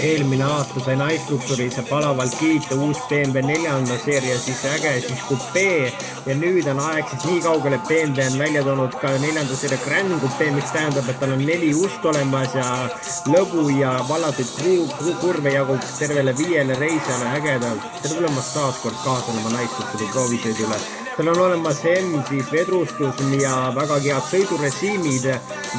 Eelmine aasta sai naisstruktuuris palavalt kiita uus BMW 4. seeria siis äge siis kupee ja nüüd on aeg siis nii kaugele, et BMW on välja toonud ka 4. seeria Grand kupee, mis tähendab, et tal on 4 ust olemas ja lõbu ja vallatud kurve jagub tervele 5 reisijale ägedalt. Tere tulemast taas kord kaasa oma naisstruktuuri proovisõidule. Tal on olemas siis vedrustus ja vägagi head sõidurežiimid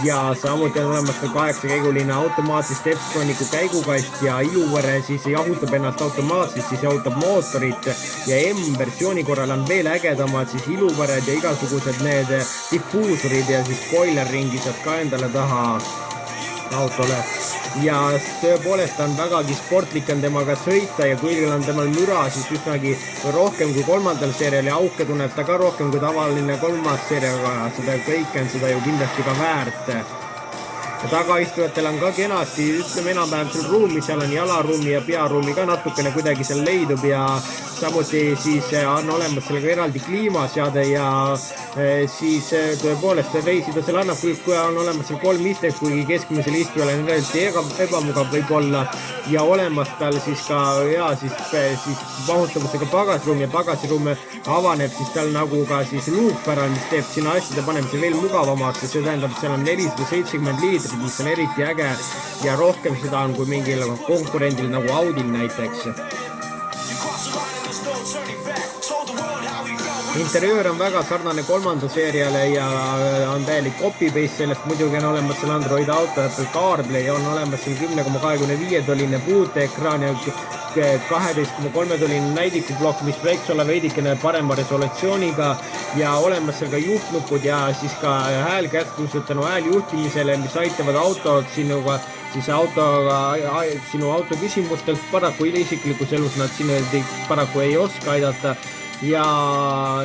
ja samuti on olemas ka 8-käiguline automaatse Stepstroniku käigukast ja iluvõre siis jahutab ennast automaatselt, siis jahutab mootorit ja M-versiooni korral on veel ägedamad siis iluvõred ja igasugused need diffuusorid ja siis spoiler-ringi saad ka endale taha autole ja tõepoolest on vägagi sportlik on temaga sõita ja kuigi on temal müra siis üsnagi rohkem kui 3. seerial ja auke tunneb ta ka rohkem kui tavaline 3. seeriaga, seda kõike on seda ju kindlasti ka väärt. Ja tagaistujatel on ka kenasti, ütleme enam-vähem seal ruumi, seal on jalaruumi ja pearuumi ka natukene kuidagi seal leidub ja samuti siis on olemas sellega eraldi kliimaseade ja siis tõepoolest reisida seal annab, kui on olemas seal 3 istet, kuigi keskmisel istujal on eraldi ebamugav võib olla ja olemas tal siis ka hea siis mahutavusega pagasruum ja pagasiruum avaneb siis tal nagu ka siis luukpära, mis teeb sinna asjade panemise veel mugavamaks ja see tähendab, et seal on 470 liitrit, mis on eriti äge ja rohkem seda on kui mingil konkurendil nagu Audil näiteks. Interiöör on väga sarnane 3. seeriale ja on täielik copy-paste sellest, muidugi on olemas seal Android Auto, Apple CarPlay ja on olemas seal 10,25 tolline puuteekraan ja 12,3 tolline näidikuplokk, mis võiks olla veidikene parema resolutsiooniga ja olemas seal ka juhtnupud ja siis ka häälkäskused tänu hääljuhtimisele, mis aitavad autot sinuga siis sinu auto küsimustelt paraku isiklikus elus nad sinu paraku ei oska aidata ja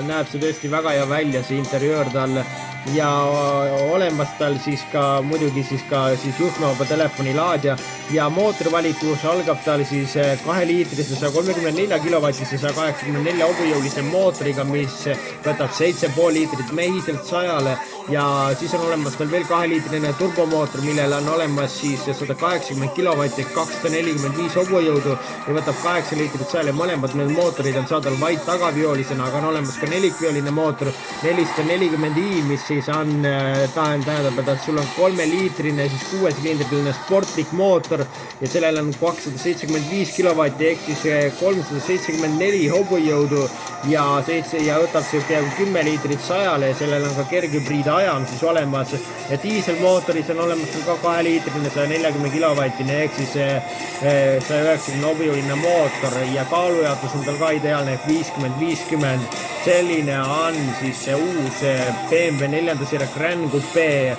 näeb see tõesti väga hea välja see interjöör tal ja olemas tal siis ka muidugi siis juhtmevaba telefoni laadija ja mootorivalitus algab tal siis 2-liitrise 134 kilovatise 184 hobujõulise mootoriga, mis võtab 7,5 liitrit mehiselt 100-le ja siis on olemas tal veel 2-liitrine turbomootor, millel on olemas siis 180 kilovatti ehk 245 hobujõudu ja võtab 8 liitrit 100-le. Mõlemad need mootorid on saadal vaid tagaviolisena, aga on olemas ka nelikvioline mootor 440i, mis siis on, tähendab, et sul on 3-liitrine siis 6-silindriline sportlik mootor ja sellel on 275 kilovatti ehk siis 374 hobujõudu ja võtab see peaaegu 10 liitrit 100-le ja sellel on ka kerghübriid ajam siis olemas ja diiselmootoris on olemas ka 2-liitrine 140 kilovatine ehk siis 190 hobujõuline mootor ja kaalujaotus on tal ka ideaalne ehk 50-50. Selline on siis see uus BMW 4. seeria Grand Coupe,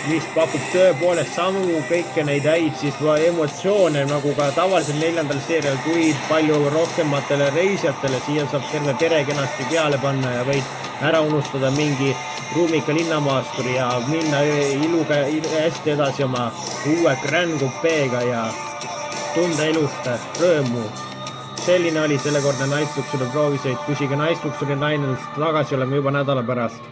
mis pakub tõepoolest samu kõike neid häid siis emotsioone nagu ka tavalisel 4. seerial, kuid palju rohkematele reisijatele. Siia saab terve pere kenasti peale panna ja võid ära unustada mingi ruumika linnamaasturi ja minna iluga hästi edasi oma uue Grand Coupeega ja tunda elust rõõmu. Selline oli sellekordne naisstruktuuri proovisõit. Püsige naisstruktuuri nainelist tagasi, oleme juba nädala pärast.